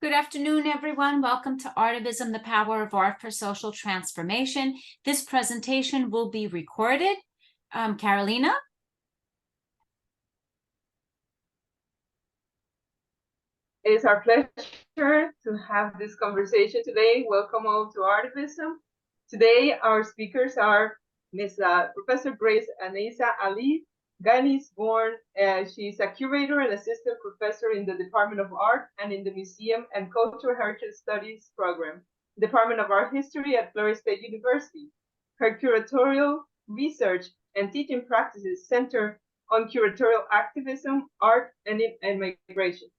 Good afternoon, everyone. Welcome to ARTIVISM, the Power of Art for Social Transformation. This presentation will be recorded. Carolina? It is our pleasure to have this conversation today. Welcome all to ARTIVISM. Today, our speakers are Ms. Professor Grace Aneiza Ali, Guyanese-born. She's a curator and assistant professor in the Department of Art and in the Museum and Cultural Heritage Studies program, Department of Art History at Florida State University. Her curatorial research and teaching practices center on curatorial activism, art, and migration,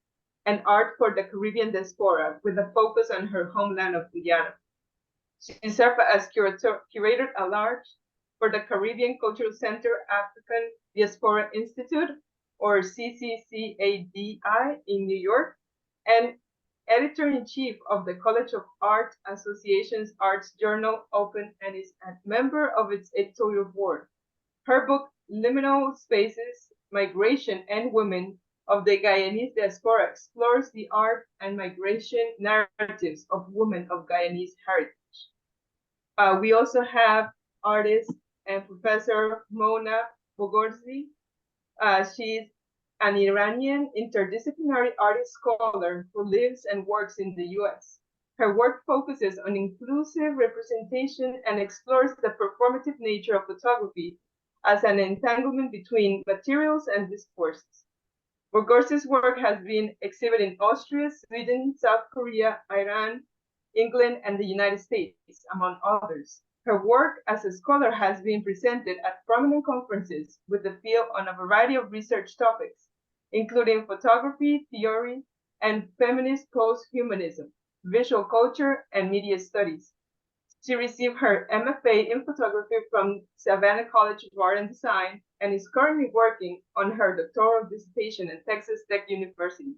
and art for the Caribbean diaspora, with a focus on her homeland of Guyana. She served as curator at large for the Caribbean Cultural Center African Diaspora Institute, or CCCADI, in New York, and editor-in-chief of the College of Art Association's Arts Journal Open, and is a member of its editorial board. Her book, Liminal Spaces, Migration and Women of the Guyanese Diaspora, explores the art and migration narratives of women of Guyanese heritage. We also have artist and Professor Mona Bozorgi. She's an Iranian interdisciplinary artist scholar who lives and works in the US. Her work focuses on inclusive representation and explores the performative nature of photography as an entanglement between materials and discourses. Bozorgi's work has been exhibited in Austria, Sweden, South Korea, Iran, England, and the United States, among others. Her work as a scholar has been presented at prominent conferences with the field on a variety of research topics, including photography, theory, and feminist post-humanism, visual culture, and media studies. She received her MFA in photography from Savannah College of Art and Design and is currently working on her doctoral dissertation at Texas Tech University.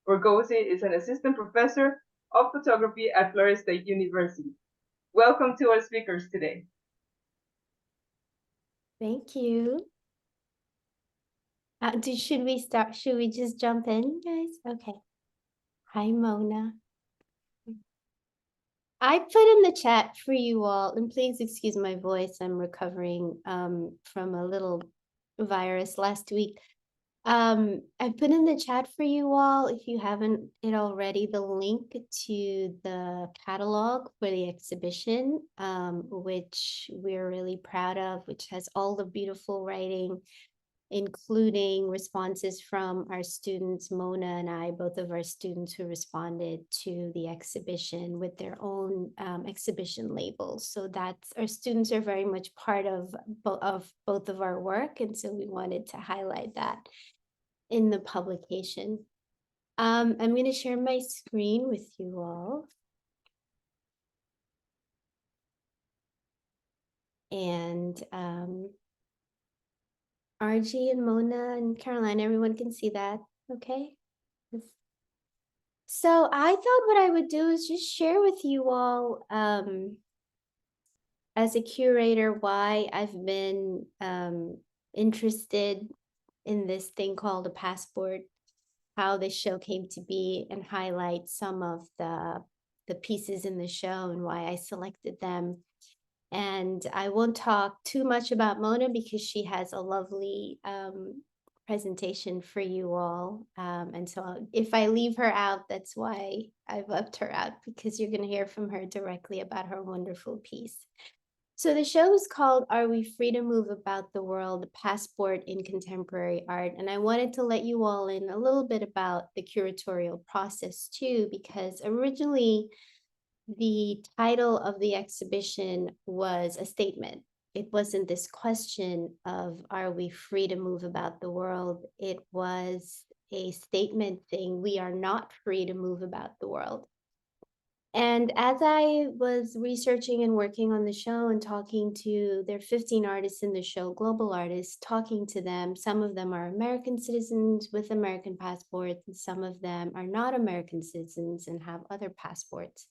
Bozorgi is an assistant professor of photography at Florida State University. Welcome to our speakers today. Thank you. Should we start? Should we just jump in, guys? Okay. Hi, Mona. I put in the chat for you all, and please excuse my voice. I'm recovering from a little virus last week. I put in the chat for you all, if you haven't it already, the link to the catalog for the exhibition, which we're really proud of, which has all the beautiful writing, including responses from our students, Mona and I, both of our students who responded to the exhibition with their own exhibition labels. So that's, our students are very much part of both of our work. And so we wanted to highlight that in the publication. I'm going to share my screen with you all. And RG and Mona and Caroline, everyone can see that, okay? So I thought what I would do is just share with you all, as a curator, why I've been interested in this thing called a passport, how the show came to be, and highlight some of the pieces in the show and why I selected them. And I won't talk too much about Mona because she has a lovely presentation for you all. And so if I leave her out, that's why I've left her out, because you're going to hear from her directly about her wonderful piece. So the show is called Are We Free to Move About the World? A Passport in Contemporary Art. And I wanted to let you all in a little bit about the curatorial process too, because originally the title of the exhibition was a statement. It wasn't this question of, are we free to move about the world? It was a statement saying, we are not free to move about the world. And as I was researching and working on the show and talking to, there are 15 artists in the show, global artists, talking to them, some of them are American citizens with American passports, and some of them are not American citizens and have other passports.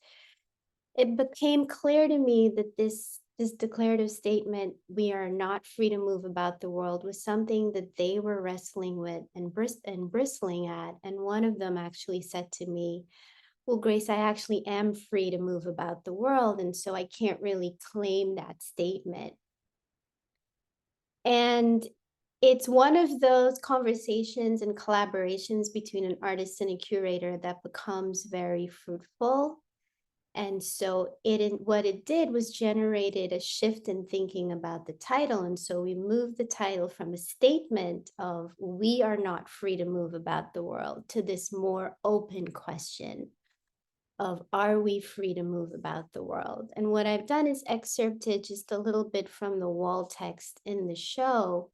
It became clear to me that this declarative statement, we are not free to move about the world, was something that they were wrestling with and bristling at. And one of them actually said to me, well, Grace, I actually am free to move about the world, and so I can't really claim that statement. And it's one of those conversations and collaborations between an artist and a curator that becomes very fruitful. And so what it did was generated a shift in thinking about the title. And so we moved the title from a statement of we are not free to move about the world to this more open question of are we free to move about the world? And what I've done is excerpted just a little bit from the wall text in the show.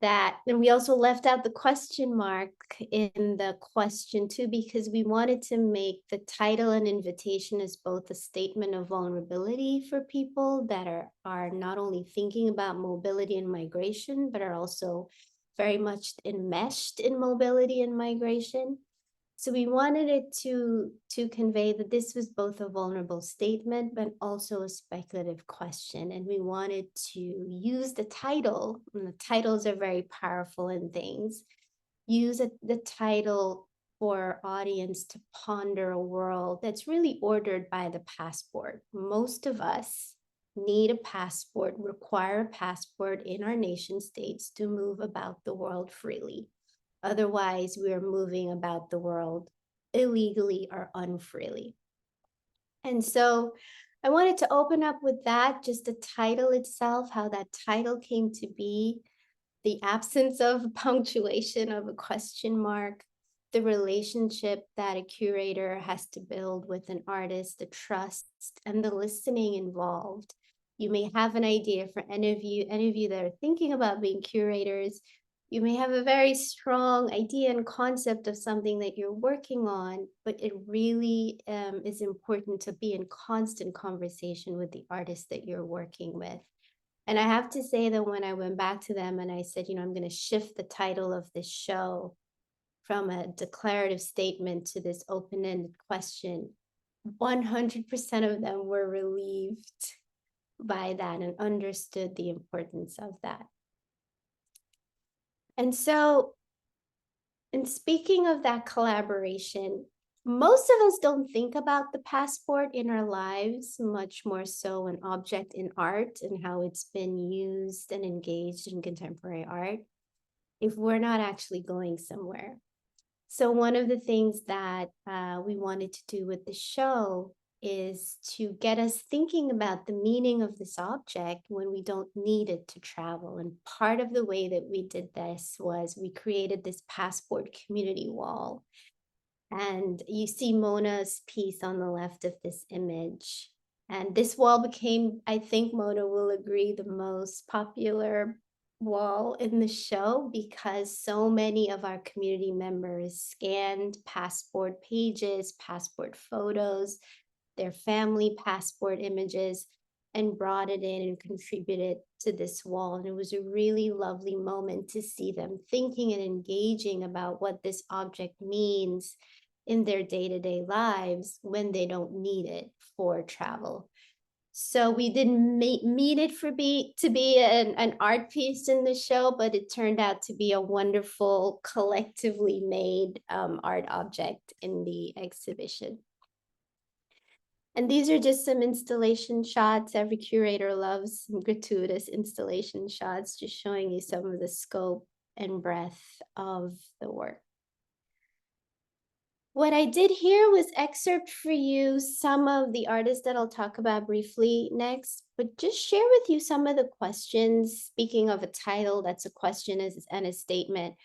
And we also left out the question mark in the question too, because we wanted to make the title an invitation as both a statement of vulnerability for people that are not only thinking about mobility and migration, but are also very much enmeshed in mobility and migration. So we wanted it to convey that this was both a vulnerable statement, but also a speculative question. And we wanted to use the title, and the titles are very powerful in things, use the title for our audience to ponder a world that's really ordered by the passport. Most of us need a passport, require a passport in our nation states to move about the world freely. Otherwise, we are moving about the world illegally or unfreely. And so I wanted to open up with that, just the title itself, how that title came to be, the absence of punctuation of a question mark, the relationship that a curator has to build with an artist, the trust and the listening involved. You may have an idea for any of you that are thinking about being curators. You may have a very strong idea and concept of something that you're working on, but it really is important to be in constant conversation with the artist that you're working with. And I have to say that when I went back to them and I said, I'm going to shift the title of this show from a declarative statement to this open-ended question, 100% of them were relieved by that and understood the importance of that. And so, in speaking of that collaboration, most of us don't think about the passport in our lives, much more so an object in art and how it's been used and engaged in contemporary art, if we're not actually going somewhere. So one of the things that we wanted to do with the show is to get us thinking about the meaning of this object when we don't need it to travel. And part of the way that we did this was we created this passport community wall. And you see Mona's piece on the left of this image. And this wall became, I think Mona will agree, the most popular wall in the show because so many of our community members scanned passport pages, passport photos, their family passport images, and brought it in and contributed to this wall. And it was a really lovely moment to see them thinking and engaging about what this object means in their day-to-day lives when they don't need it for travel. So we didn't mean it to be an art piece in the show, but it turned out to be a wonderful collectively made art object in the exhibition. And these are just some installation shots. Every curator loves some gratuitous installation shots, just showing you some of the scope and breadth of the work. What I did here was excerpt for you some of the artists that I'll talk about briefly next, but just share with you some of the questions. Speaking of a title, that's a question and a statement.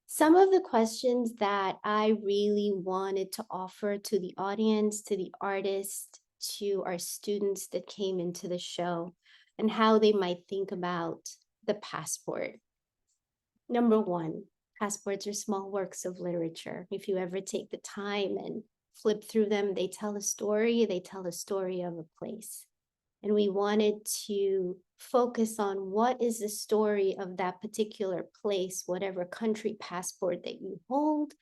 Some of the questions that I really wanted to offer to the audience, to the artist, to our students that came into the show, and how they might think about the passport. Number one, passports are small works of literature. If you ever take the time and flip through them, they tell a story of a place. And we wanted to focus on what is the story of that particular place, whatever country passport that you hold.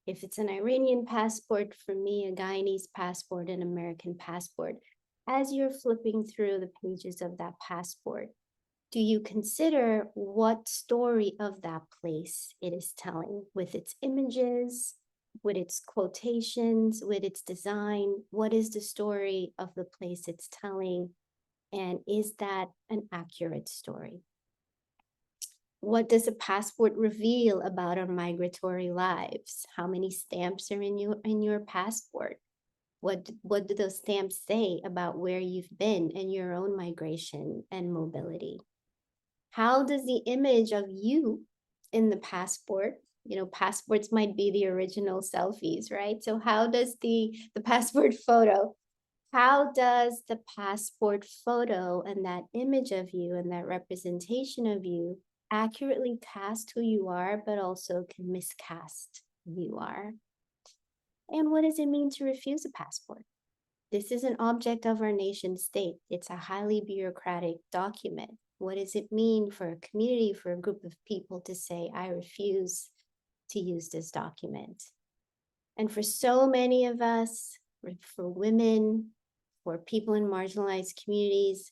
If it's an Iranian passport, for me, a Guyanese passport, an American passport. As you're flipping through the pages of that passport, do you consider what story of that place it is telling with its images, with its quotations, with its design. What is the story of the place it's telling? And is that an accurate story? What does a passport reveal about our migratory lives? How many stamps are in your passport? What do those stamps say about where you've been and your own migration and mobility? How does the image of you in the passport, passports might be the original selfies, right? So how does the passport photo, how does the passport photo and that image of you and that representation of you accurately cast who you are, but also can miscast who you are? And what does it mean to refuse a passport? This is an object of our nation state. It's a highly bureaucratic document. What does it mean for a community, for a group of people to say, I refuse to use this document? And for so many of us, for women, for people in marginalized communities,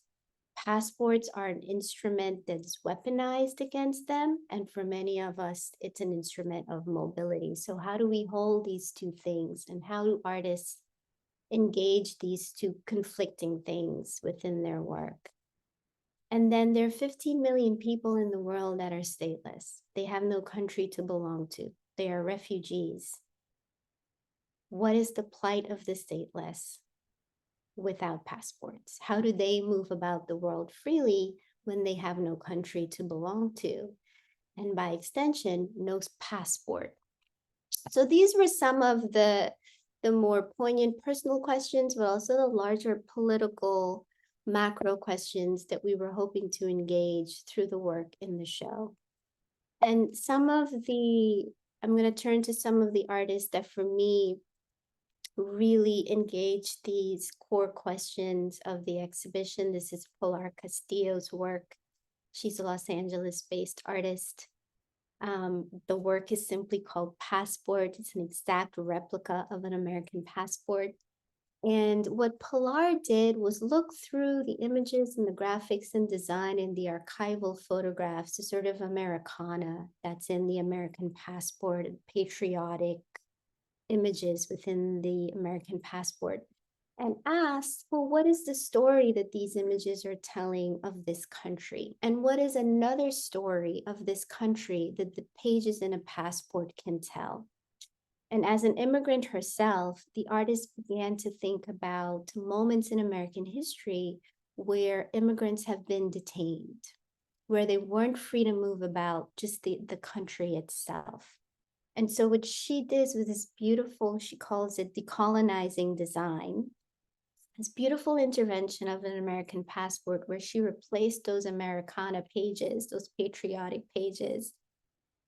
passports are an instrument that's weaponized against them. And for many of us, it's an instrument of mobility. So how do we hold these two things? And how do artists engage these two conflicting things within their work? And then there are 15 million people in the world that are stateless. They have no country to belong to. They are refugees. What is the plight of the stateless without passports? How do they move about the world freely when they have no country to belong to? And by extension, no passport. So these were some of the more poignant personal questions, but also the larger political macro questions that we were hoping to engage through the work in the show. And I'm going to turn to some of the artists that for me really engaged these core questions of the exhibition. This is Pilar Castillo's work. She's a Los Angeles-based artist. The work is simply called Passport. It's an exact replica of an American passport. And what Pilar did was look through the images and the graphics and design and the archival photographs, the sort of Americana that's in the American passport, patriotic images within the American passport, and asked, well, what is the story that these images are telling of this country? And what is another story of this country that the pages in a passport can tell? And as an immigrant herself, the artist began to think about moments in American history where immigrants have been detained, where they weren't free to move about just the country itself. And so what she did with this beautiful, she calls it decolonizing design, this beautiful intervention of an American passport where she replaced those Americana pages, those patriotic pages,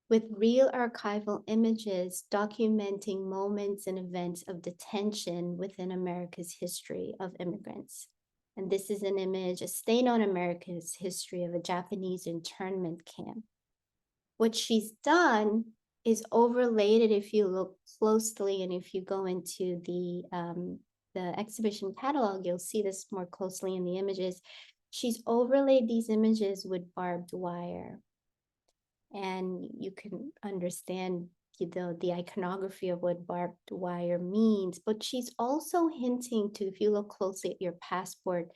with real archival images documenting moments and events of detention within America's history of immigrants. And this is an image, a stain on America's history of a Japanese internment camp. What she's done is overlaid it, if you look closely, and if you go into the exhibition catalog, you'll see this more closely in the images. She's overlaid these images with barbed wire. And you can understand the iconography of what barbed wire means, but she's also hinting to, if you look closely at your passport,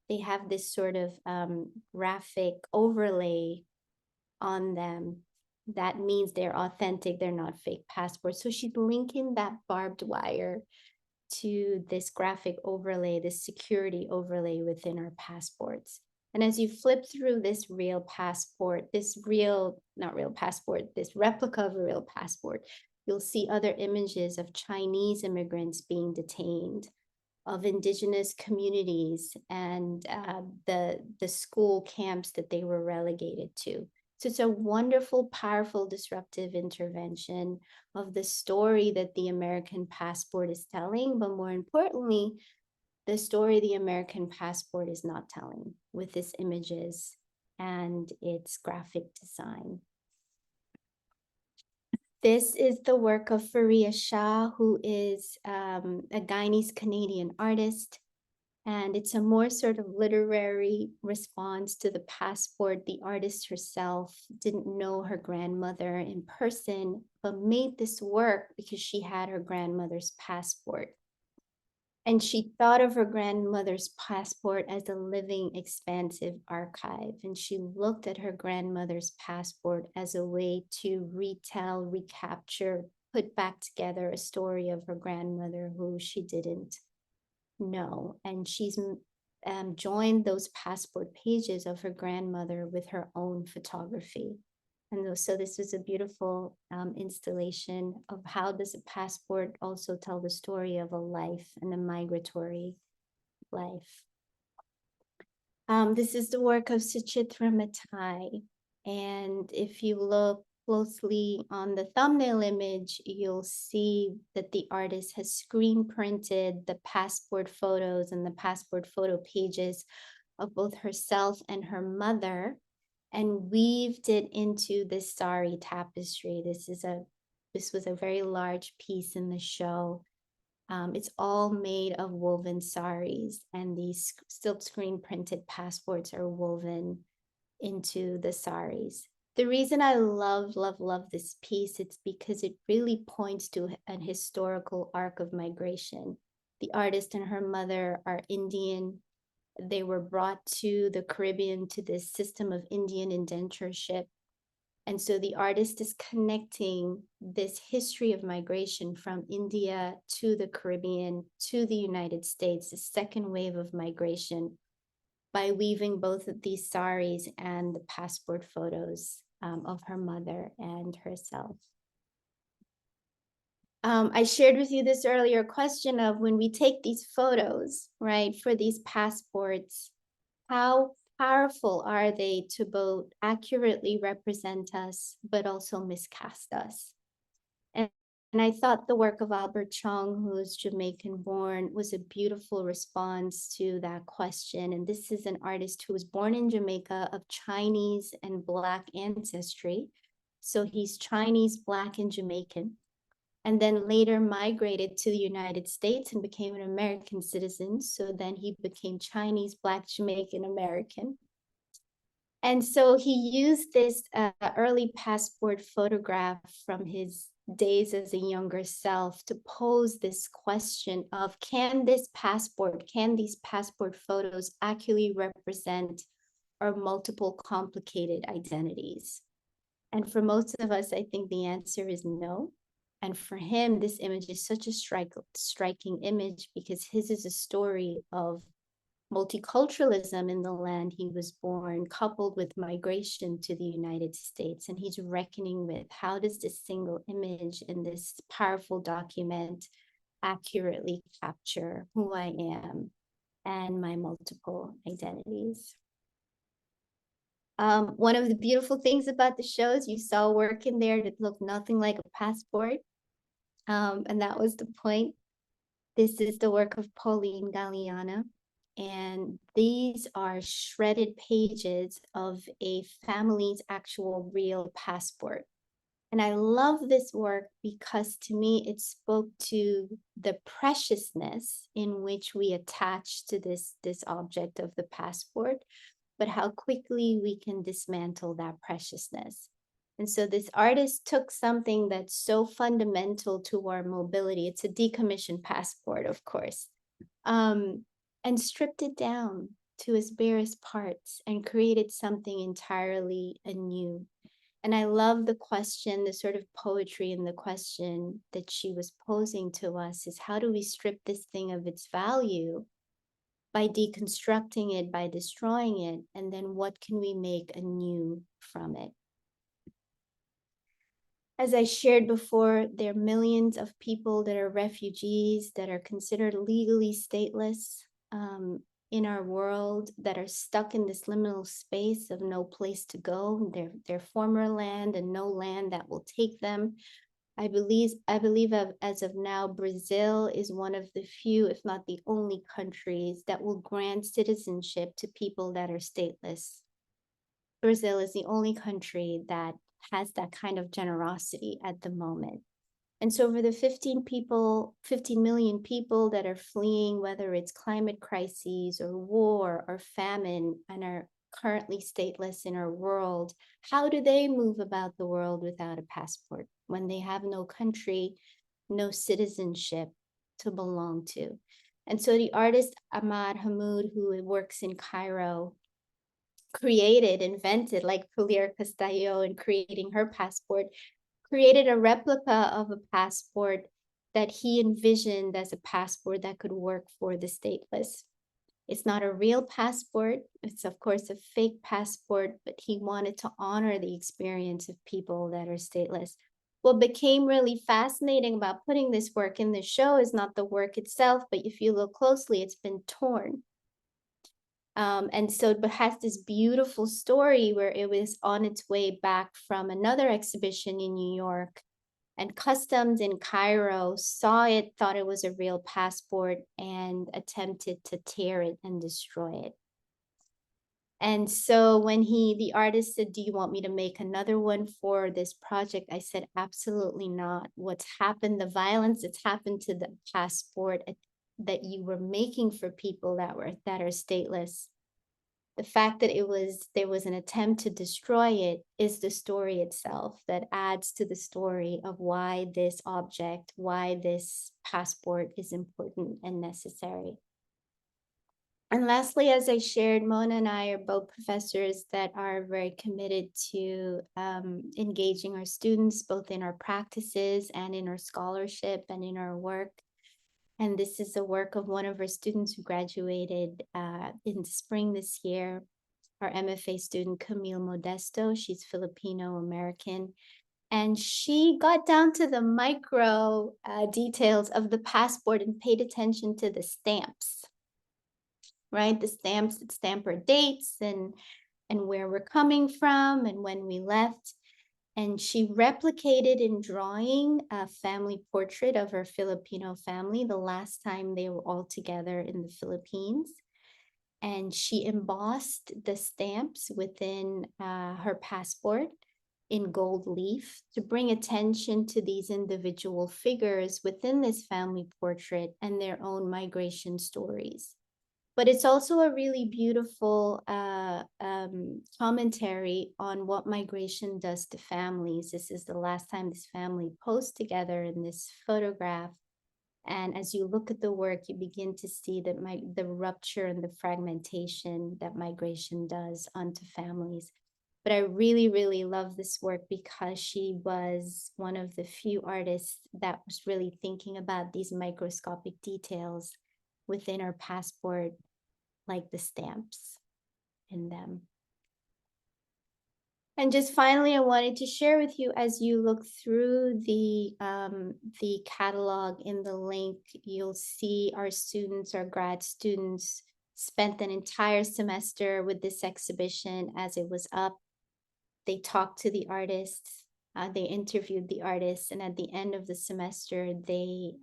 they have this sort of graphic overlay on them. That means they're authentic, they're not fake passports. So she's linking that barbed wire to this graphic overlay, this security overlay within our passports. And as you flip through this real passport, this replica of a real passport, you'll see other images of Chinese immigrants being detained, of indigenous communities, and the school camps that they were relegated to. So it's a wonderful, powerful, disruptive intervention of the story that the American passport is telling, but more importantly, the story the American passport is not telling with its images and its graphic design. This is the work of Faria Shah, who is a Guyanese Canadian artist. And it's a more sort of literary response to the passport. The artist herself didn't know her grandmother in person, but made this work because she had her grandmother's passport. And she thought of her grandmother's passport as a living, expansive archive. And she looked at her grandmother's passport as a way to retell, recapture, put back together a story of her grandmother who she didn't know. And she's joined those passport pages of her grandmother with her own photography. And so this was a beautiful installation of how does a passport also tell the story of a life and a migratory life. This is the work of Suchitra Mathai. And if you look closely on the thumbnail image, you'll see that the artist has screen printed the passport photos and the passport photo pages of both herself and her mother, and weaved it into this sari tapestry. This was a very large piece in the show. It's all made of woven saris, and these silk screen printed passports are woven into the saris. The reason I love this piece, it's because it really points to an historical arc of migration. The artist and her mother are Indian. They were brought to the Caribbean to this system of Indian indentureship. And so the artist is connecting this history of migration from India to the Caribbean to the United States, the second wave of migration, by weaving both of these saris and the passport photos of her mother and herself. I shared with you this earlier question of when we take these photos, right, for these passports, how powerful are they to both accurately represent us, but also miscast us? And I thought the work of Albert Chung, who is Jamaican born, was a beautiful response to that question. And this is an artist who was born in Jamaica of Chinese and Black ancestry. So he's Chinese, Black, and Jamaican, and then later migrated to the United States and became an American citizen. So then he became Chinese, Black, Jamaican, American. And so he used this early passport photograph from his days as a younger self to pose this question of, can these passport photos accurately represent our multiple complicated identities? And for most of us, I think the answer is no. And for him, this image is such a striking image because his is a story of multiculturalism in the land he was born, coupled with migration to the United States. And he's reckoning with, how does this single image in this powerful document accurately capture who I am and my multiple identities? One of the beautiful things about the shows, you saw work in there that looked nothing like a passport. And that was the point. This is the work of Pauline Galliano. And these are shredded pages of a family's actual real passport. And I love this work because to me, it spoke to the preciousness in which we attach to this object of the passport, but how quickly we can dismantle that preciousness. And so this artist took something that's so fundamental to our mobility. It's a decommissioned passport, of course, and stripped it down to its barest parts and created something entirely anew. And I love the question, the sort of poetry in the question that she was posing to us is, how do we strip this thing of its value by deconstructing it, by destroying it, and then what can we make anew from it? As I shared before, there are millions of people that are refugees, that are considered legally stateless in our world, that are stuck in this liminal space of no place to go, their former land and no land that will take them. I believe as of now, Brazil is one of the few, if not the only countries that will grant citizenship to people that are stateless. Brazil is the only country that has that kind of generosity at the moment. And so for the 15 million people that are fleeing, whether it's climate crises or war or famine, and are currently stateless in our world, how do they move about the world without a passport when they have no country, no citizenship to belong to? And so the artist Ahmad Hamoud, who works in Cairo, invented, like Pilar Castillo in creating her passport, created a replica of a passport that he envisioned as a passport that could work for the stateless. It's not a real passport. It's, of course, a fake passport, but he wanted to honor the experience of people that are stateless. What became really fascinating about putting this work in the show is not the work itself, but if you look closely, it's been torn. And so it has this beautiful story where it was on its way back from another exhibition in New York, and customs in Cairo saw it, thought it was a real passport, and attempted to tear it and destroy it. And so when the artist said, "Do you want me to make another one for this project?" I said, "Absolutely not. What's happened, the violence that's happened to the passport that you were making for people that are stateless, the fact that there was an attempt to destroy it is the story itself that adds to the story of why this object, why this passport is important and necessary." And lastly, as I shared, Mona and I are both professors that are very committed to engaging our students, both in our practices and in our scholarship and in our work. And this is the work of one of our students who graduated in spring this year, our MFA student, Camille Modesto. She's Filipino-American. And she got down to the micro details of the passport and paid attention to the stamps, right? The stamps that stamp our dates and where we're coming from and when we left. And she replicated in drawing a family portrait of her Filipino family the last time they were all together in the Philippines. And she embossed the stamps within her passport in gold leaf to bring attention to these individual figures within this family portrait and their own migration stories. But it's also a really beautiful commentary on what migration does to families. This is the last time this family posed together in this photograph. And as you look at the work, you begin to see that the rupture and the fragmentation that migration does onto families. But I really, really love this work because she was one of the few artists that was really thinking about these microscopic details within our passport, like the stamps in them. And just finally, I wanted to share with you, as you look through the catalog in the link, you'll see our students, our grad students, spent an entire semester with this exhibition as it was up. They talked to the artists, they interviewed the artists, and at the end of the semester, they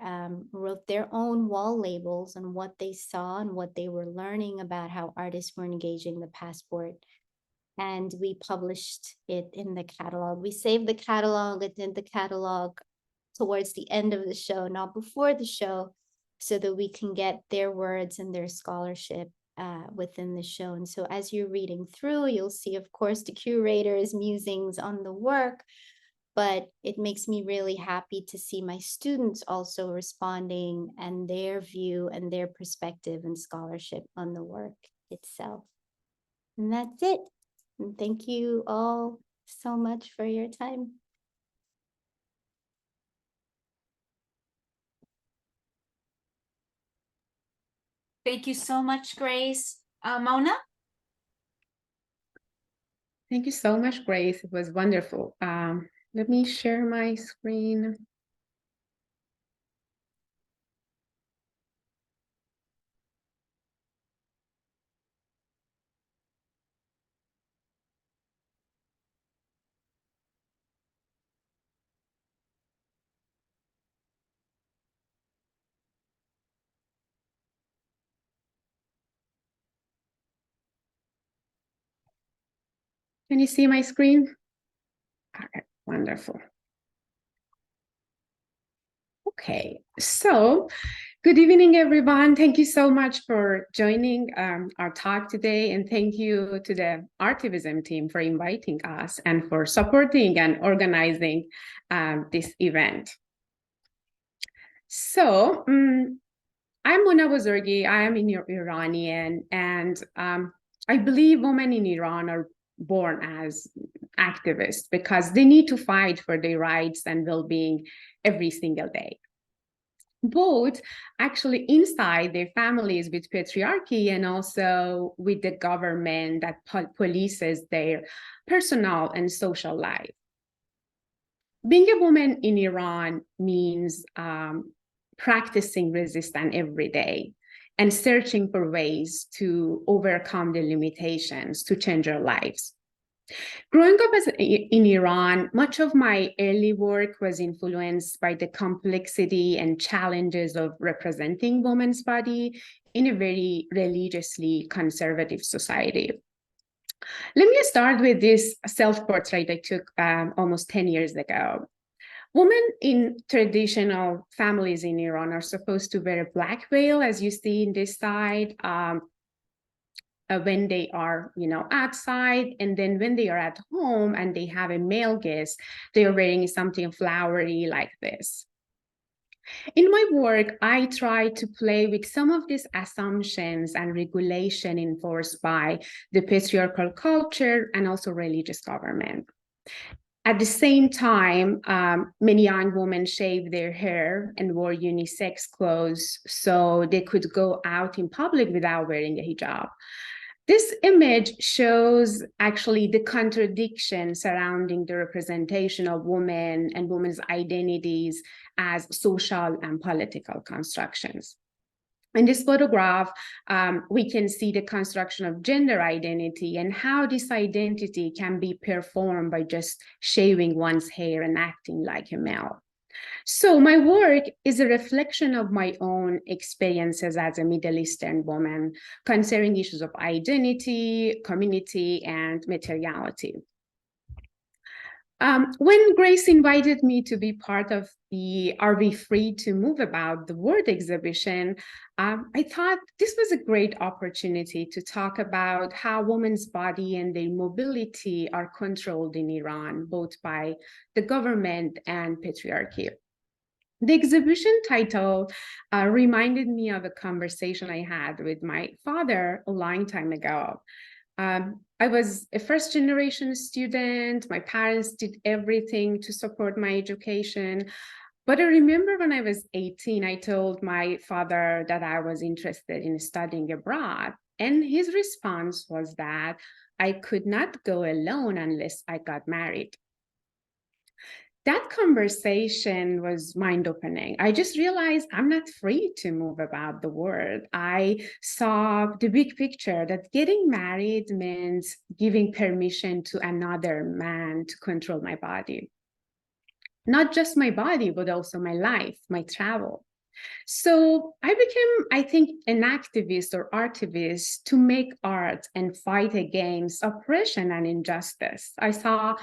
wrote their own wall labels on what they saw and what they were learning about how artists were engaging the passport. And we published it in the catalog. We saved the catalog, it's in the catalog towards the end of the show, not before the show, so that we can get their words and their scholarship within the show. And so as you're reading through, you'll see, of course, the curator's musings on the work, but it makes me really happy to see my students also responding and their view and their perspective and scholarship on the work itself. And that's it. And thank you all so much for your time. Thank you so much, Grace. Mona? Thank you so much, Grace. It was wonderful. Let me share my screen. Can you see my screen? Okay, wonderful. Okay, so good evening, everyone. Thank you so much for joining our talk today. And thank you to the ARTIVISM team for inviting us and for supporting and organizing this event. So I'm Mona Bozorgi. I am Iranian, and I believe women in Iran are born as activists because they need to fight for their rights and well-being every single day. Both actually inside their families with patriarchy and also with the government that polices their personal and social life. Being a woman in Iran means practicing resistance every day and searching for ways to overcome the limitations to change our lives. Growing up in Iran, much of my early work was influenced by the complexity and challenges of representing women's body in a very religiously conservative society. Let me start with this self-portrait I took almost 10 years ago. Women in traditional families in Iran are supposed to wear a black veil, as you see in this side, when they are, outside, and then when they are at home and they have a male guest, they are wearing something flowery like this. In my work, I try to play with some of these assumptions and regulation enforced by the patriarchal culture and also religious government. At the same time, many young women shaved their hair and wore unisex clothes so they could go out in public without wearing a hijab. This image shows actually the contradiction surrounding the representation of women and women's identities as social and political constructions. In this photograph, we can see the construction of gender identity and how this identity can be performed by just shaving one's hair and acting like a male. So my work is a reflection of my own experiences as a Middle Eastern woman concerning issues of identity, community, and materiality. When Grace invited me to be part of the Are We Free to Move About the World exhibition, I thought this was a great opportunity to talk about how women's body and their mobility are controlled in Iran, both by the government and patriarchy. The exhibition title reminded me of a conversation I had with my father a long time ago. I was a first-generation student. My parents did everything to support my education. But I remember when I was 18, I told my father that I was interested in studying abroad. And his response was that I could not go alone unless I got married. That conversation was mind-opening. I just realized I'm not free to move about the world. I saw the big picture that getting married means giving permission to another man to control my body. Not just my body, but also my life, my travel. So I became, I think, an activist or artivist to make art and fight against oppression and injustice. I saw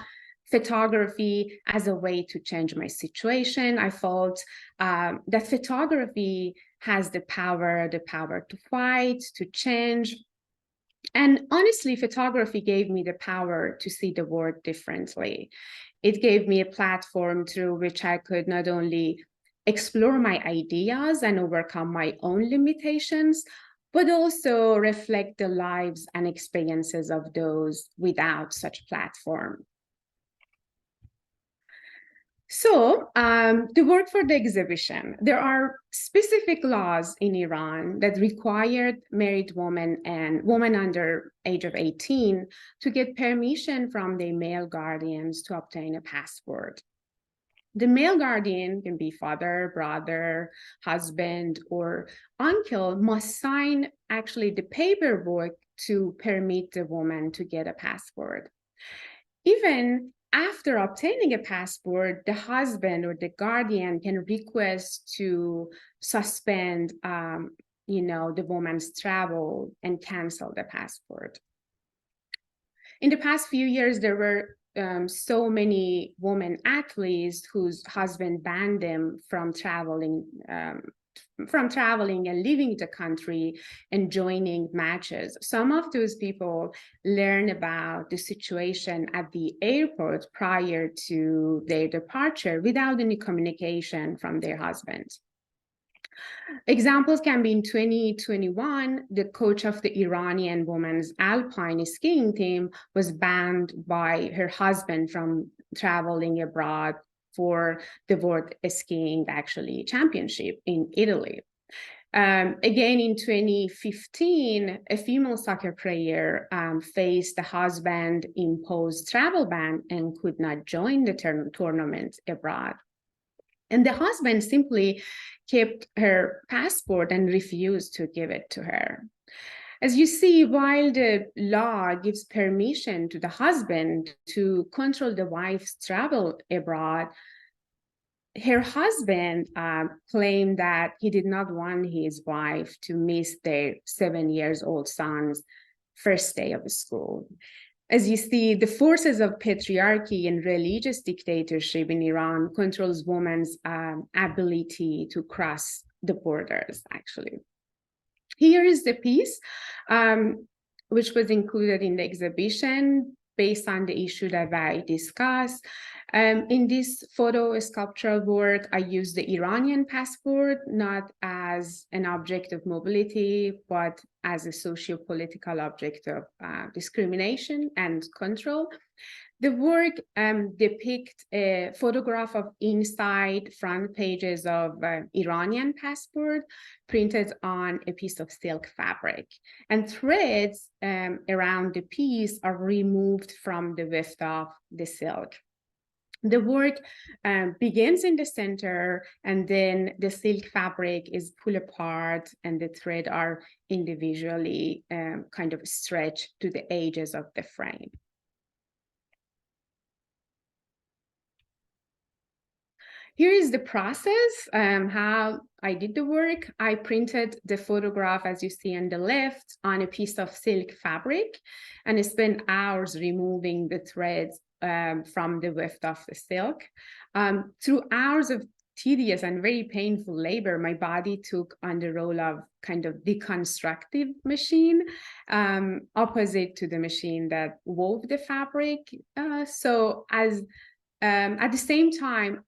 photography as a way to change my situation. I felt that photography has the power to fight, to change. And honestly, photography gave me the power to see the world differently. It gave me a platform through which I could not only explore my ideas and overcome my own limitations, but also reflect the lives and experiences of those without such platform. So the work for the exhibition, there are specific laws in Iran that required married women and women under age of 18 to get permission from their male guardians to obtain a passport. The male guardian can be father, brother, husband, or uncle must sign actually the paperwork to permit the woman to get a passport. Even after obtaining a passport, the husband or the guardian can request to suspend, the woman's travel and cancel the passport. In the past few years, there were so many women athletes whose husband banned them from traveling and leaving the country and joining matches. Some of those people learn about the situation at the airport prior to their departure without any communication from their husbands. Examples can be in 2021, the coach of the Iranian women's alpine skiing team was banned by her husband from traveling abroad for the World Skiing Championship in Italy. Again, in 2015, a female soccer player faced the husband-imposed travel ban and could not join the tournament abroad. And the husband simply kept her passport and refused to give it to her. As you see, while the law gives permission to the husband to control the wife's travel abroad, her husband claimed that he did not want his wife to miss their 7-year-old son's first day of school. As you see, the forces of patriarchy and religious dictatorship in Iran controls women's ability to cross the borders, actually. Here is the piece, which was included in the exhibition based on the issue that I discussed. In this photo sculptural work, I used the Iranian passport, not as an object of mobility, but as a socio-political object of discrimination and control. The work depicts a photograph of inside front pages of Iranian passport printed on a piece of silk fabric, and threads around the piece are removed from the weft of the silk. The work begins in the center, and then the silk fabric is pulled apart and the threads are individually kind of stretched to the edges of the frame. Here is the process, how I did the work. I printed the photograph, as you see on the left, on a piece of silk fabric, and I spent hours removing the threads from the weft of the silk. Through hours of tedious and very painful labor, my body took on the role of kind of deconstructive machine, opposite to the machine that wove the fabric. So at the same time,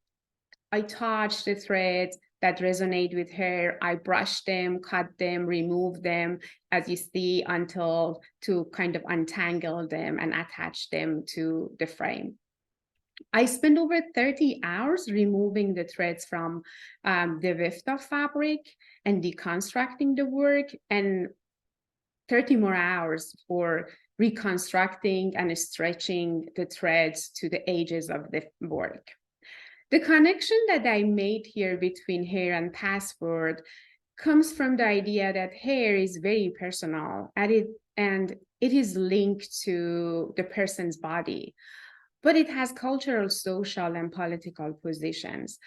I touched the threads that resonate with her. I brushed them, cut them, removed them, as you see, until to kind of untangle them and attach them to the frame. I spent over 30 hours removing the threads from the weft of fabric and deconstructing the work, and 30 more hours for reconstructing and stretching the threads to the edges of the work. The connection that I made here between hair and passport comes from the idea that hair is very personal and it is linked to the person's body, but it has cultural, social, and political positions.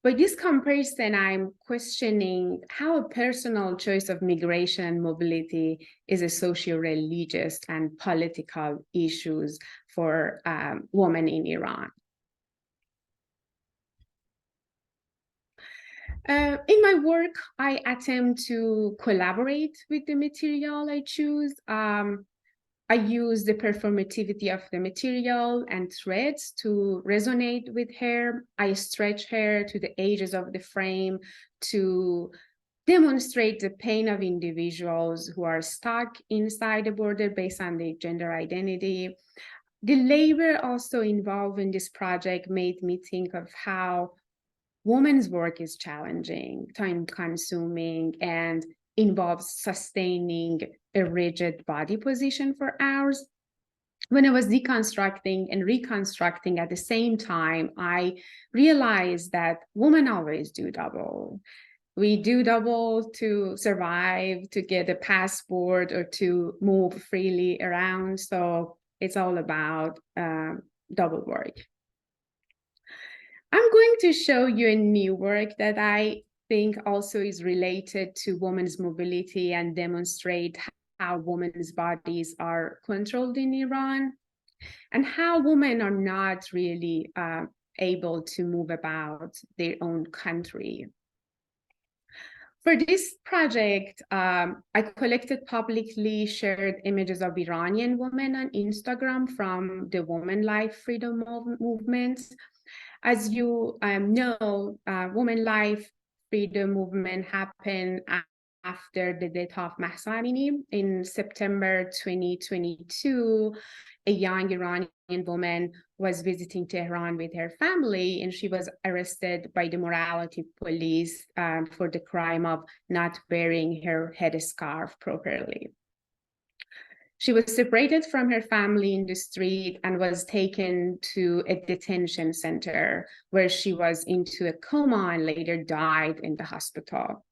By this comparison, I'm questioning how a personal choice of migration and mobility is a socio-religious and political issues for women in Iran. In my work, I attempt to collaborate with the material I choose. I use the performativity of the material and threads to resonate with hair. I stretch hair to the edges of the frame to demonstrate the pain of individuals who are stuck inside the border based on their gender identity. The labor also involved in this project made me think of how women's work is challenging, time-consuming, and involves sustaining a rigid body position for hours. When I was deconstructing and reconstructing at the same time, I realized that women always do double. We do double to survive, to get a passport, or to move freely around. So it's all about double work. I'm going to show you a new work that I think also is related to women's mobility and demonstrate how women's bodies are controlled in Iran. and how women are not really able to move about their own country. For this project, I collected publicly shared images of Iranian women on Instagram from the Women Life Freedom Movement. As you know, Women Life Freedom Movement happened after the death of Mahsa Amini in September 2022. A young Iranian woman was visiting Tehran with her family, and she was arrested by the morality police for the crime of not wearing her headscarf properly. She was separated from her family in the street and was taken to a detention center where she was into a coma and later died in the hospital.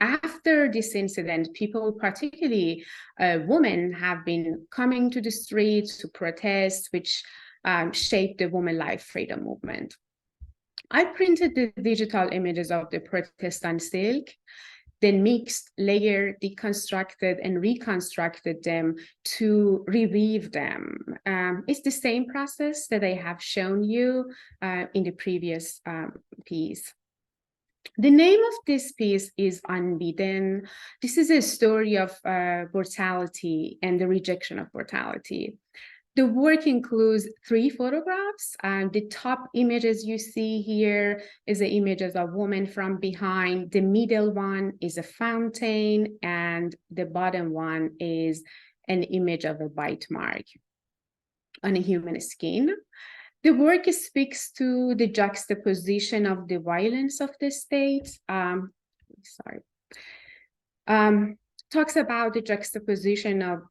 After this incident, people, particularly women, have been coming to the streets to protest, which shaped the Women Life Freedom Movement. I printed the digital images of the protest on silk, then mixed, layered, deconstructed, and reconstructed them to reweave them. It's the same process that I have shown you in the previous piece. The name of this piece is Unbidden. This is a story of brutality and the rejection of brutality. The work includes 3 photographs. The top images you see here is the images of women from behind. The middle one is a fountain, and the bottom one is an image of a bite mark on a human skin. The work speaks to the juxtaposition of the violence of the state. Talks about the juxtaposition of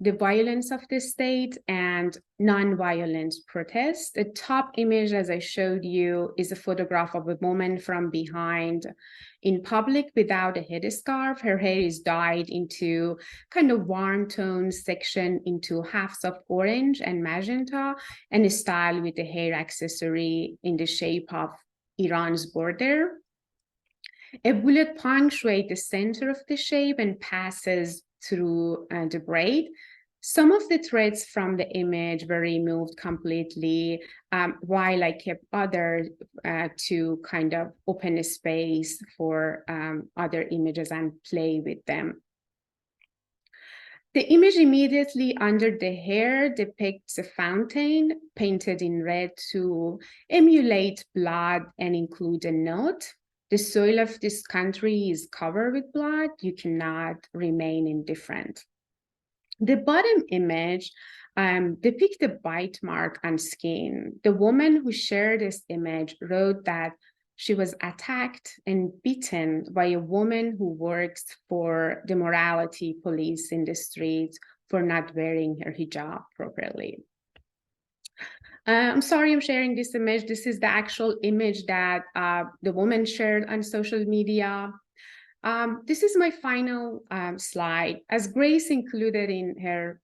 the violence of the state and non-violent protest. The top image, as I showed you, is a photograph of a woman from behind in public without a headscarf. Her hair is dyed into kind of warm tones section into halves of orange and magenta, and a style with a hair accessory in the shape of Iran's border. A bullet punctuates the center of the shape and passes through the braid. Some of the threads from the image were removed completely, while I kept others to kind of open a space for other images and play with them. The image immediately under the hair depicts a fountain painted in red to emulate blood and include a note. The soil of this country is covered with blood. You cannot remain indifferent. The bottom image depicts a bite mark on skin. The woman who shared this image wrote that she was attacked and beaten by a woman who works for the morality police in the streets for not wearing her hijab properly. I'm sorry I'm sharing this image. This is the actual image that the woman shared on social media. This is my final slide. As Grace included in her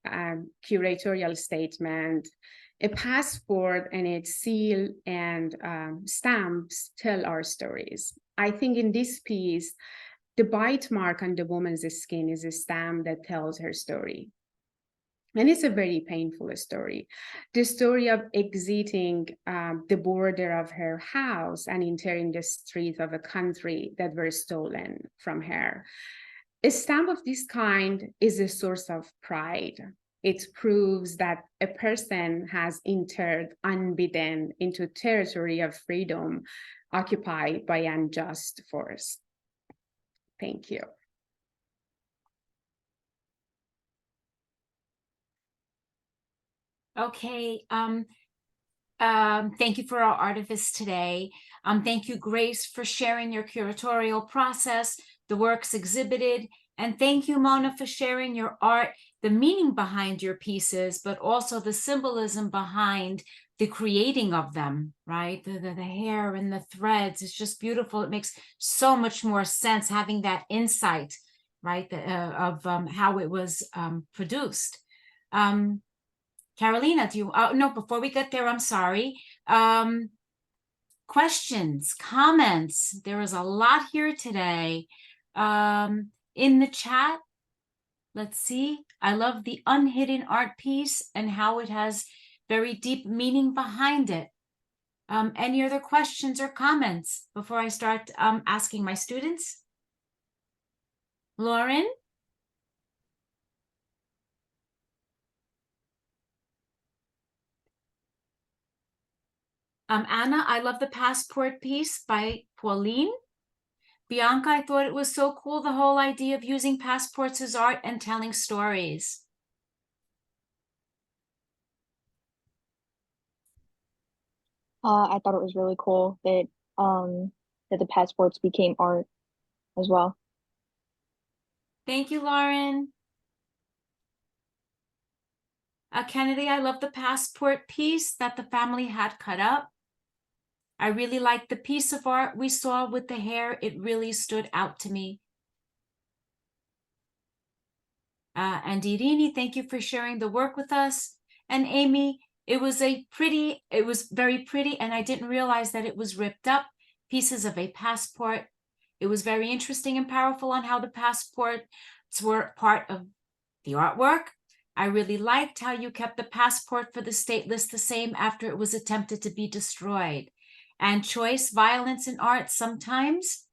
curatorial statement, a passport and its seal and stamps tell our stories. I think in this piece, the bite mark on the woman's skin is a stamp that tells her story. And it's a very painful story. The story of exiting the border of her house and entering the streets of a country that were stolen from her. A stamp of this kind is a source of pride. It proves that a person has entered unbidden into territory of freedom occupied by unjust force. Thank you. Okay, thank you for our artivists today. Thank you, Grace, for sharing your curatorial process, the works exhibited, and thank you, Mona, for sharing your art, the meaning behind your pieces, but also the symbolism behind the creating of them, right? The hair and the threads, it's just beautiful. It makes so much more sense having that insight, right, of how it was produced. Carolina, do you, no, before we get there, I'm sorry. Questions, comments, there is a lot here today. In the chat, let's see. I love the unhidden art piece and how it has very deep meaning behind it. Any other questions or comments before I start asking my students? Lauren? Anna, I love the passport piece by Pauline. Bianca, I thought it was so cool, the whole idea of using passports as art and telling stories. I thought it was really cool that that the passports became art as well. Thank you, Lauren. Kennedy, I love the passport piece that the family had cut up. I really liked the piece of art we saw with the hair. It really stood out to me. And Irini, thank you for sharing the work with us. And Amy, it was very pretty, and I didn't realize that it was ripped up, pieces of a passport. It was very interesting and powerful on how the passports were part of the artwork. I really liked how you kept the passport for the stateless the same after it was attempted to be destroyed. And choice, violence, and art sometimes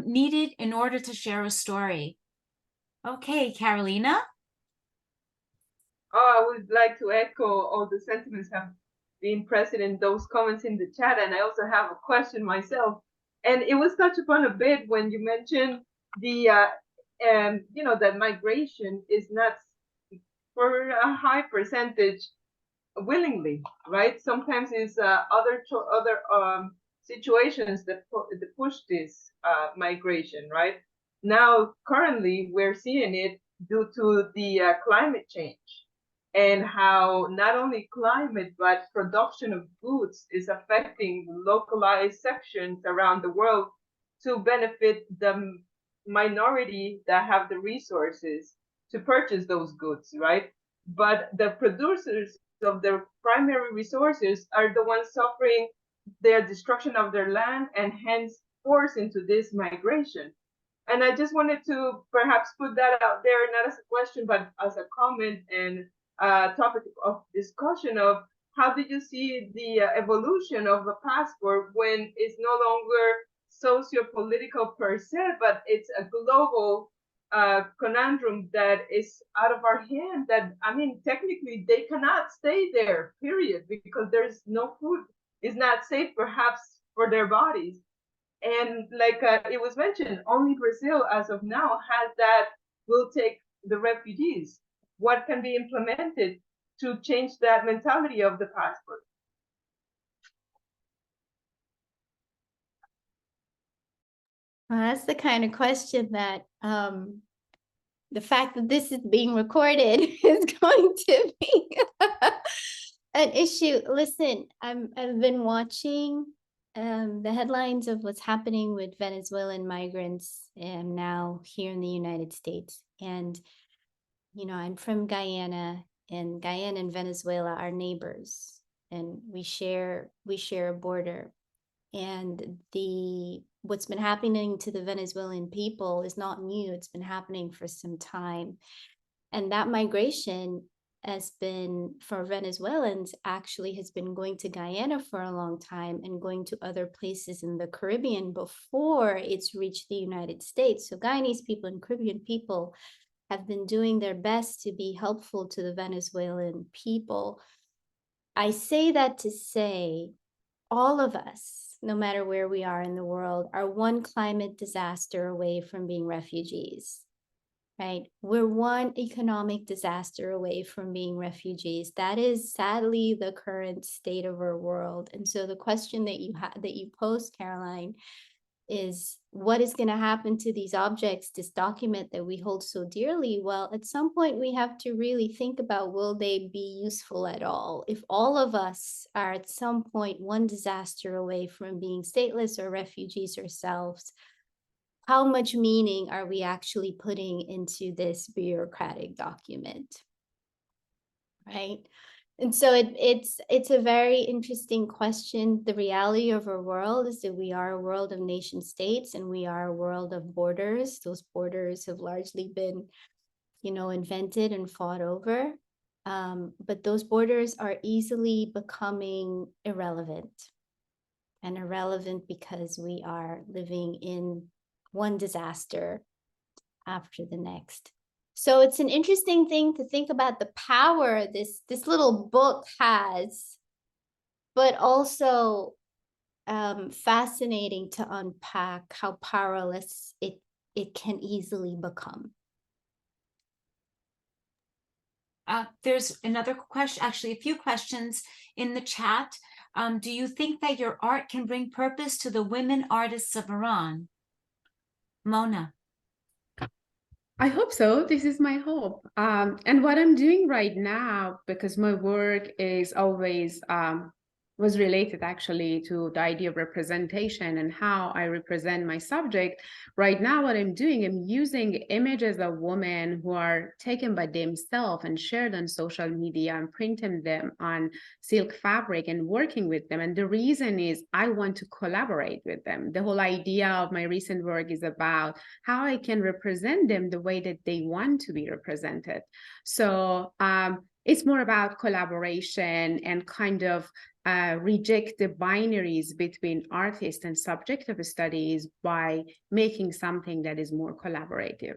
needed in order to share a story. Okay, Carolina? Oh, I would like to echo all the sentiments have been present in those comments in the chat, and I also have a question myself. And it was touched upon a bit when you mentioned the, that migration is not for a high percentage willingly, right? Sometimes it's other situations that push this migration, right? Now, currently, we're seeing it due to the climate change, and how not only climate but production of goods is affecting localized sections around the world to benefit the minority that have the resources to purchase those goods, right? But the producers of their primary resources are the ones suffering their destruction of their land and hence forced into this migration. And I just wanted to perhaps put that out there, not as a question, but as a comment and topic of discussion of how did you see the evolution of a passport when it's no longer socio-political per se, but it's a global conundrum that is out of our hand. That, I mean, technically they cannot stay there, period, because there's no food. It's not safe, perhaps, for their bodies. And like it was mentioned, only Brazil, as of now, has that, will take the refugees. What can be implemented to change that mentality of the passport? Well, that's the kind of question that the fact that this is being recorded is going to be an issue. Listen, I've been watching the headlines of what's happening with Venezuelan migrants and now here in the United States. And, you know, I'm from Guyana, and Guyana and Venezuela are neighbors, and we share a border. And what's been happening to the Venezuelan people is not new. It's been happening for some time. And that migration has been, for Venezuelans, actually has been going to Guyana for a long time and going to other places in the Caribbean before it's reached the United States. So Guyanese people and Caribbean people have been doing their best to be helpful to the Venezuelan people. I say that to say all of us, no matter where we are in the world, are one climate disaster away from being refugees, right? We're one economic disaster away from being refugees. That is sadly the current state of our world. And so the question that you posed, Caroline, is what is going to happen to these objects, this document that we hold so dearly? Well, at some point we have to really think about, will they be useful at all? If all of us are at some point one disaster away from being stateless or refugees ourselves, how much meaning are we actually putting into this bureaucratic document, right? And so it's a very interesting question. The reality of our world is that we are a world of nation states, and we are a world of borders. Those borders have largely been, you know, invented and fought over. But those borders are easily becoming irrelevant. And irrelevant because we are living in one disaster after the next. So it's an interesting thing to think about the power this little book has, but also fascinating to unpack how powerless it can easily become. There's another question, actually a few questions in the chat. Do you think that your art can bring purpose to the women artists of Iran? Mona. I hope so. This is my hope. And what I'm doing right now, because my work is always was related actually to the idea of representation and how I represent my subject. Right now, what I'm doing, I'm using images of women who are taken by themselves and shared on social media and printing them on silk fabric and working with them. And the reason is I want to collaborate with them. The whole idea of my recent work is about how I can represent them the way that they want to be represented. So it's more about collaboration and kind of reject the binaries between artist and subjective studies by making something that is more collaborative.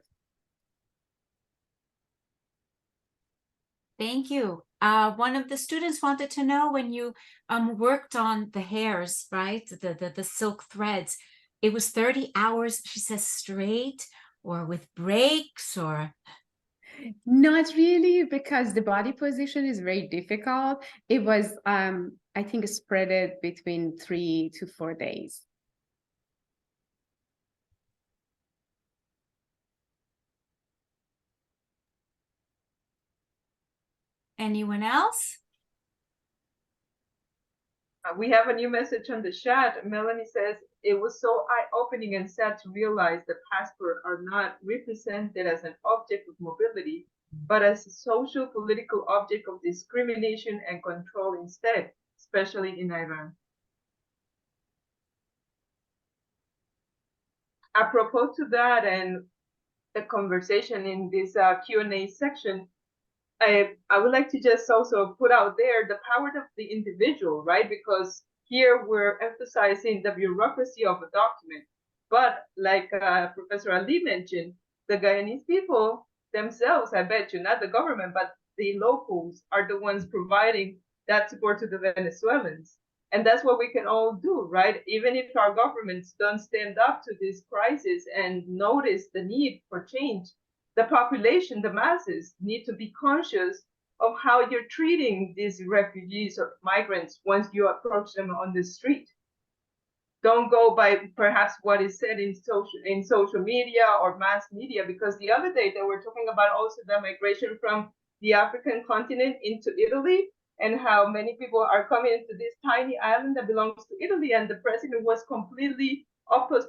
Thank you. One of the students wanted to know when you worked on the hairs, right? The silk threads. It was 30 hours, she says, straight or with breaks or? Not really, because the body position is very difficult. It was, I think, spread it between 3 to 4 days. Anyone else? We have a new message on the chat. Melanie says, it was so eye-opening and sad to realize that passports are not represented as an object of mobility, but as a social political object of discrimination and control instead, especially in Iran. Apropos to that and the conversation in this Q&A section, I would like to just also put out there the power of the individual, right? Because here we're emphasizing the bureaucracy of a document. But like Professor Ali mentioned, the Guyanese people themselves, I bet you, not the government, but the locals are the ones providing that support to the Venezuelans. And that's what we can all do, right? Even if our governments don't stand up to this crisis and notice the need for change, the population, the masses, need to be conscious of how you're treating these refugees or migrants once you approach them on the street. Don't go by perhaps what is said in social media or mass media, because the other day they were talking about also the migration from the African continent into Italy and how many people are coming into this tiny island that belongs to Italy, and the president was completely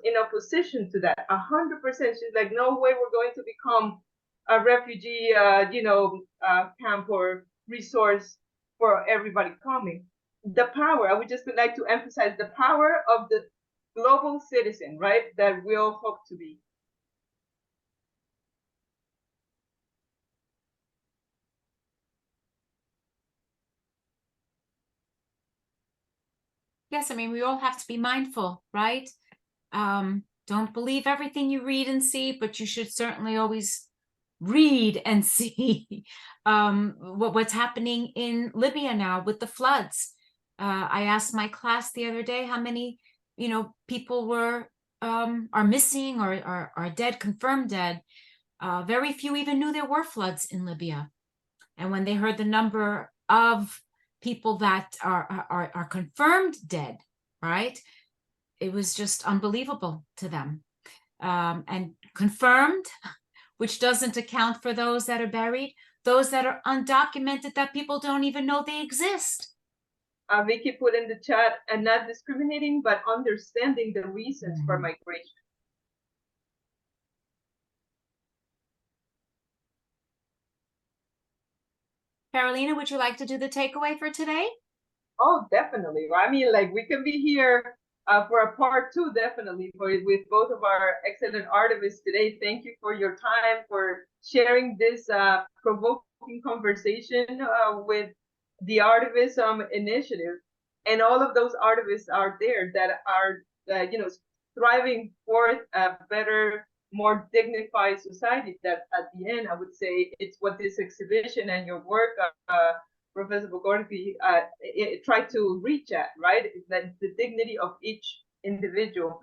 in opposition to that. 100%. She's like, no way we're going to become a refugee, camp or resource for everybody coming. The power, I would just like to emphasize the power of the global citizen, right? That we all hope to be. Yes, I mean, we all have to be mindful, right? Don't believe everything you read and see, but you should certainly always read and see what's happening in Libya now with the floods. I asked my class the other day how many, people are missing or are dead, confirmed dead. Very few even knew there were floods in Libya. And when they heard the number of people that are confirmed dead, right? It was just unbelievable to them. And confirmed, which doesn't account for those that are buried, those that are undocumented, that people don't even know they exist. Vicky put in the chat, and not discriminating, but understanding the reasons for migration. Carolina, would you like to do the takeaway for today? Oh, definitely. I mean, like, we can be here for a part 2, definitely, with both of our excellent artivists today. Thank you for your time, for sharing this provoking thought-provoking conversation with the Artivism initiative. And all of those artists are there that are, striving for a better, more dignified society. That at the end, I would say it's what this exhibition and your work, Professor Bozorgi, try to reach at, right? That the dignity of each individual.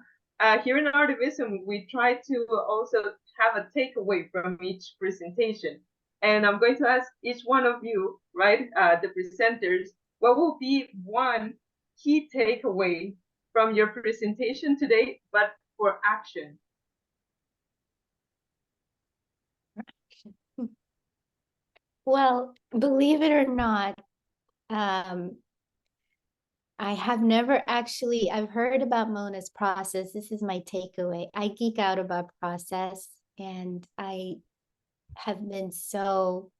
Here in Artivism, we try to also have a takeaway from each presentation. And I'm going to ask each one of you, right, the presenters, what will be one key takeaway from your presentation today, but for action? Well, believe it or not, I have never actually, I've heard about Mona's process. This is my takeaway. I geek out about process, and I have been so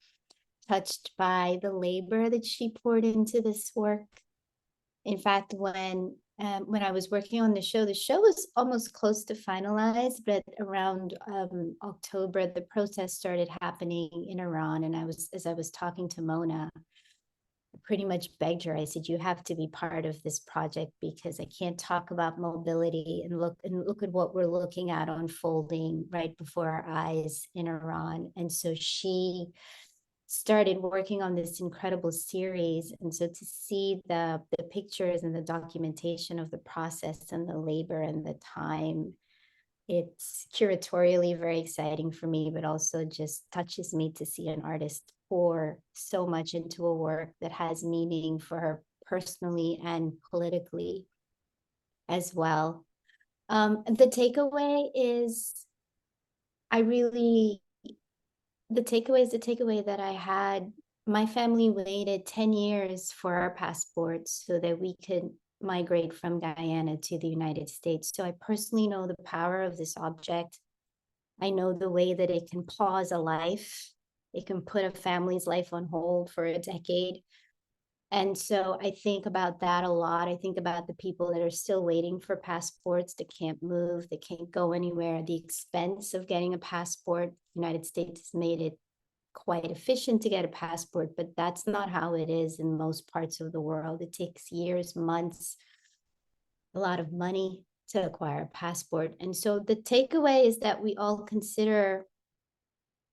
touched by the labor that she poured into this work. In fact, when I was working on the show was almost close to finalized, but around October, the protests started happening in Iran. And as I was talking to Mona, pretty much begged her. I said, you have to be part of this project, because I can't talk about mobility and look at what we're looking at unfolding right before our eyes in Iran. And so she started working on this incredible series. And so to see the pictures and the documentation of the process and the labor and the time, it's curatorially very exciting for me, but also just touches me to see an artist pour so much into a work that has meaning for her personally and politically as well. The takeaway is the takeaway that I had. My family waited 10 years for our passports so that we could migrate from Guyana to the United States. So I personally know the power of this object. I know the way that it can pause a life. It can put a family's life on hold for a decade. And so I think about that a lot. I think about the people that are still waiting for passports, that can't move, that can't go anywhere. The expense of getting a passport, the United States has made it quite efficient to get a passport, but that's not how it is in most parts of the world. It takes years, months, a lot of money to acquire a passport. And so the takeaway is that we all consider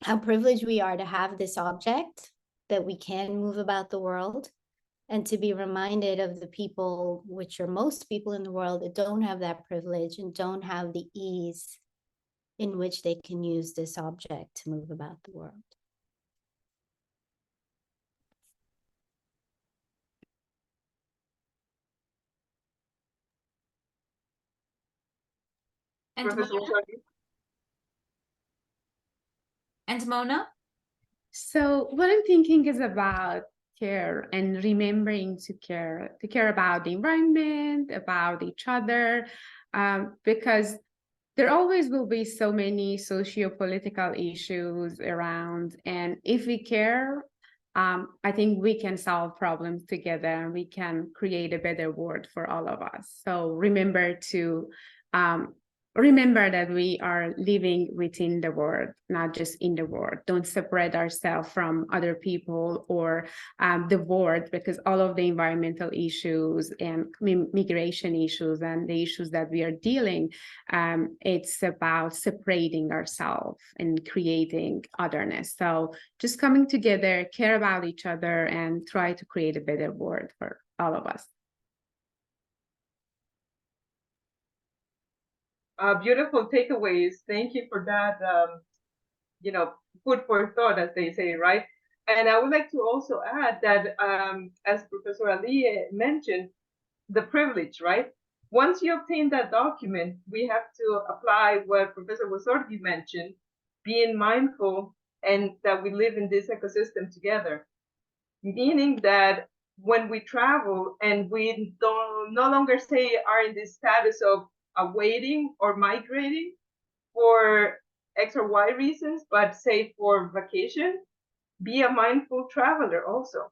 how privileged we are to have this object, that we can move about the world, and to be reminded of the people, which are most people in the world, that don't have that privilege and don't have the ease in which they can use this object to move about the world. And Professor Mona? Bozorgi? And Mona? So what I'm thinking is about care and remembering to care about the environment, about each other, because there always will be so many socio-political issues around. And if we care, I think we can solve problems together, and we can create a better world for all of us. So remember that we are living within the world, not just in the world. Don't separate ourselves from other people or the world, because all of the environmental issues and migration issues and the issues that we are dealing, it's about separating ourselves and creating otherness. So just coming together, care about each other, and try to create a better world for all of us. Beautiful takeaways. Thank you for that, food for thought, as they say, right? And I would like to also add that, as Professor Ali mentioned, the privilege, right? Once you obtain that document, we have to apply what Professor Bozorgi mentioned, being mindful and that we live in this ecosystem together. Meaning that when we travel and we no longer say are in this status of awaiting or migrating for X or Y reasons, but say for vacation, be a mindful traveler also.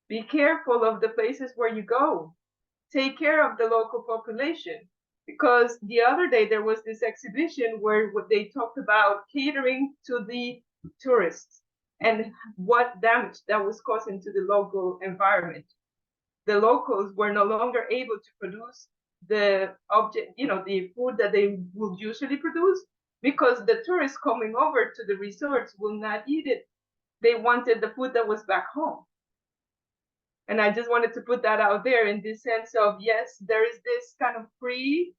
Be careful of the places where you go. Take care of the local population. Because the other day there was this exhibition where they talked about catering to the tourists. and what damage that was causing to the local environment. The locals were no longer able to produce the the food that they would usually produce, because the tourists coming over to the resorts will not eat it. They wanted the food that was back home. And I just wanted to put that out there in this sense of, yes, there is this kind of free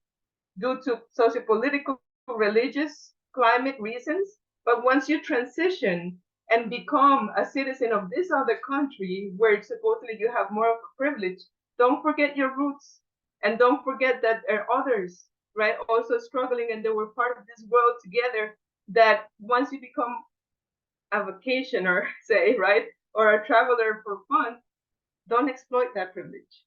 due to sociopolitical, religious, climate reasons. But once you transition and become a citizen of this other country where supposedly you have more of a privilege, don't forget your roots. And don't forget that there are others, right, also struggling, and they were part of this world together, that once you become a vacationer, say, right, or a traveler for fun, don't exploit that privilege.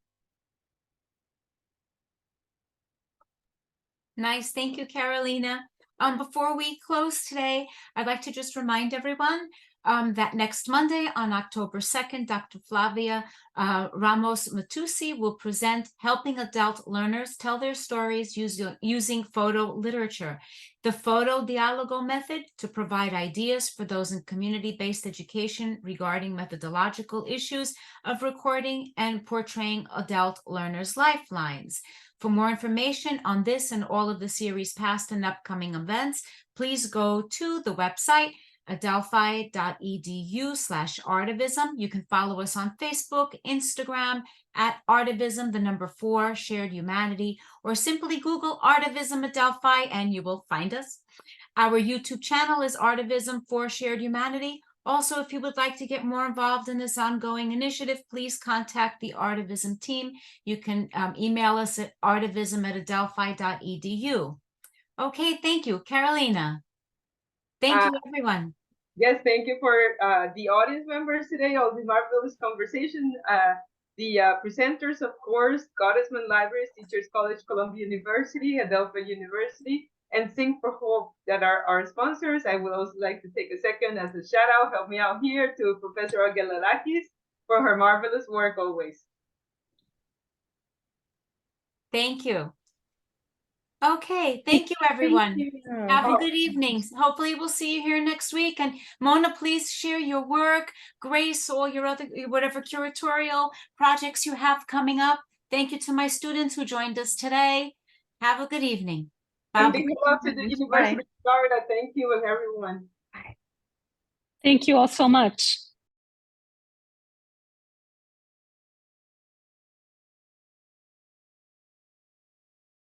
Nice. Thank you, Carolina. Before we close today, I'd like to just remind everyone that next Monday on October 2nd, Dr. Flavia Ramos Matusi will present Helping Adult Learners Tell Their Stories using Photo Literature, the Photo Dialogo method to provide ideas for those in community-based education regarding methodological issues of recording and portraying adult learners' lifelines. For more information on this and all of the series' past and upcoming events, please go to the website adelphi.edu/artivism. You can follow us on Facebook, Instagram at Artivism, the number 4, Shared Humanity, or simply Google Artivism Adelphi and you will find us. Our YouTube channel is Artivism for Shared Humanity. Also, if you would like to get more involved in this ongoing initiative, please contact the Artivism team. You can email us at artivism@adelphi.edu. Okay, thank you. Carolina. Thank you, everyone. Yes, thank you for the audience members today, all the marvelous conversation. The presenters, of course, Gottesman Libraries, Teachers College, Columbia University, Adelphi University, and Sing for Hope that are our sponsors. I would also like to take a second as a shout out, help me out here, to Professor Aguilarakis for her marvelous work always. Thank you. Okay, thank you, everyone. Thank you. Have a good evening. Hopefully we'll see you here next week. And Mona, please share your work. Grace, all your other, whatever curatorial projects you have coming up. Thank you to my students who joined us today. Have a good evening. And Bye. big hello to the University of Florida. Thank you and everyone. Thank you all so much.